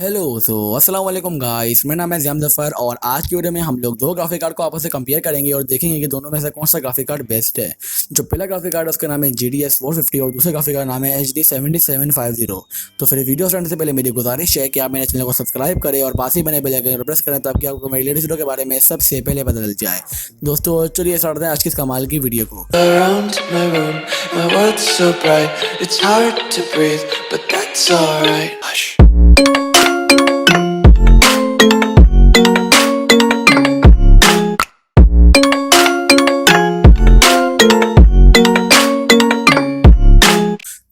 Hello अस्सलाम वालेकुम guys, मेरा नाम है ज़ियाम ज़फ़र और आज की वीडियो में हम लोग दो ग्राफिक कार्ड को आपस में कंपेयर करेंगे और देखेंगे कि दोनों में से कौन सा ग्राफिक कार्ड बेस्ट है। जो पहला ग्राफिक कार्ड है उसका नाम है GTX 450 और दूसरा ग्राफिक कार्ड नाम है HD 7750। तो फिर वीडियो स्टार्ट से पहले मेरी गुजारिश है कि आप मेरे चैनल को सब्सक्राइब करें और पास ही बने बेल आइकन प्रेस करें ताकि आपको मेरी लेटेस्ट वीडियो के बारे में सबसे पहले पता चल जाए। दोस्तों चलिए स्टार्ट करते हैं आज की इस कमाल की वीडियो को। Around my room, my world's so bright, it's hard to breathe, but that's alright. Hush.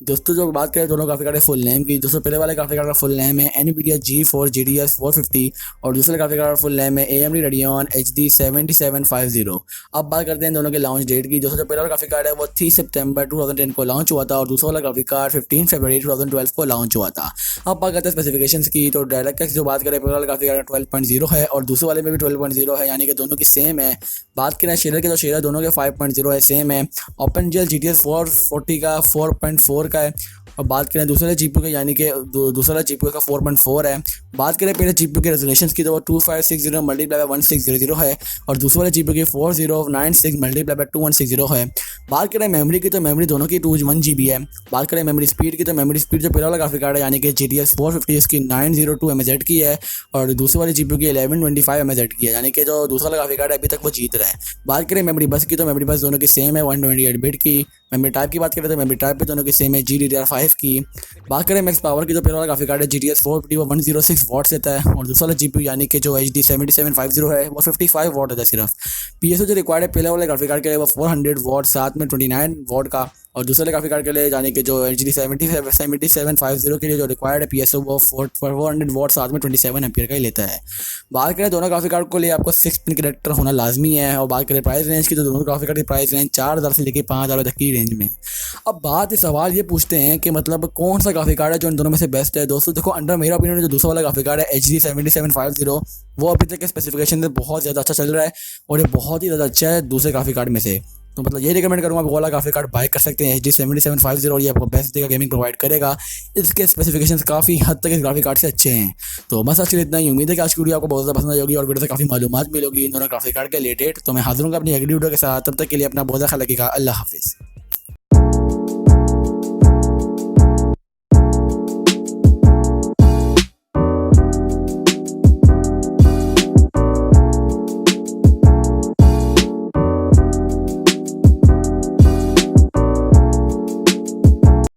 दोस्तों जो बात करें दोनों ग्राफिक कार्ड के फुल नेम की, दोस्तों पहले वाले ग्राफिक कार्ड का फुल नेम है NVIDIA GeForce GTX 450 और दूसरे ग्राफिक कार्ड का फुल नेम है AMD Radeon HD 7750। अब बात करते हैं दोनों के लॉन्च डेट की। दोस्तों जो पहला वाला ग्राफिक कार्ड है वो 3 सितंबर 2010 को लॉन्च हुआ था और दूसरा वाला ग्राफिक कार्ड 15 फरवरी 2012 को लॉन्च हुआ था। अब बात करते हैं स्पेसिफिकेशंस की। तो डायरेक्ट जो बात करें पहले वाला ग्राफिक कार्ड 12.0 है और दूसरे वाले में भी 12.0 है, यानी कि दोनों की सेम है। बात करें शेयर की तो शेयर दोनों के 5.0 है, सेम है। OpenGL GTX 440 का 4.4 का है और बात करें दूसरे GPU के यानी कि दूसरा GPU का 4.4 है। बात करें पहले GPU के रेजोल्यूशन की तो वो 2560 मल्टीप्लाई बाय 1600 है और दूसरे वाले GPU की 4096 मल्टीप्लाई बाय 2160 है। बात करें मेमोरी की तो मेमोरी दोनों की 2 GB है। बात करें मेमोरी स्पीड की तो मेमोरी स्पीड जो पहला वाला ग्राफिक कार्ड है यानी कि GTX 450 इसकी 902 MHz की है और दूसरे वाले GPU की 1125 MHz की है, यानी कि जो दूसरा वाला ग्राफिक कार्ड है अभी तक वो जीत रहा है। बात करें मेमोरी बस की तो मेमोरी बस दोनों की सेम है 128 बिट की। मेमोरी टाइप की बात करें तो मेमोरी टाइप भी दोनों की सेम है GDDR5 की। बात करें मैक्स पावर की तो पहला वाला ग्राफिक कार्ड है GTX 450 वो 106 वॉट देता है और दूसरा वाला GPU यानी कि जो HD 7750 है वो 55 वॉट देता है सिर्फ। PSU जो रिक्वायर्ड है पहले वाले ग्राफिक कार्ड के लिए वो 400 वॉट साथ में 29 वॉट का और दूसरे ग्राफिक कार्ड के लिए यानी कि जो HD 7750 के लिए जो रिक्वायर्ड है PSU वो 400 वॉट साथ में 27 एम्पीयर का ही लेता है। बात करें दोनों ग्राफिक कार्ड को लिए आपको 6 पिन कनेक्टर होना लाजमी है और बात करें प्राइस रेंज की तो दोनों ग्राफिक कार्ड की प्राइस रेंज 4000 से लेकर 5000 तक की रेंज में। अब बात इस सवाल ये पूछते हैं कि मतलब कौन सा ग्राफिक कार्ड है जो इन दोनों में से बेस्ट है। दोस्तों देखो अंडर मेरा ओपिनियन जो दूसरा वाला ग्राफिक कार्ड है HD 7750 वो अभी तक के स्पेसिफिकेशन से बहुत ज़्यादा अच्छा चल रहा है और ये बहुत ही ज़्यादा अच्छा है दूसरे ग्राफिक कार्ड में से। तो मतलब ये रिकमेंड करूँगा आप वाला ग्राफिक कार्ड बाय कर सकते हैं HD 7750 और ये आपको बेस्ट देगा, गेमिंग प्रोवाइड करेगा। इसके स्पेसिफिकेशंस काफ़ी हद तक इस ग्राफिक कार्ड से अच्छे हैं। तो बस आज के लिए इतना ही। उम्मीद है कि आज की वीडियो आपको बहुत ज़्यादा पसंद आई होगी और वीडियो से काफ़ी मालूमात मिलेगी इन दोनों ग्राफिक कार्ड के रिलेटेड। तो मैं हाजिर हूँ अपनी अगली वीडियो के साथ, तब तक के लिए अपना बहुत ख्याल रखिएगा। अल्लाह हाफिज़।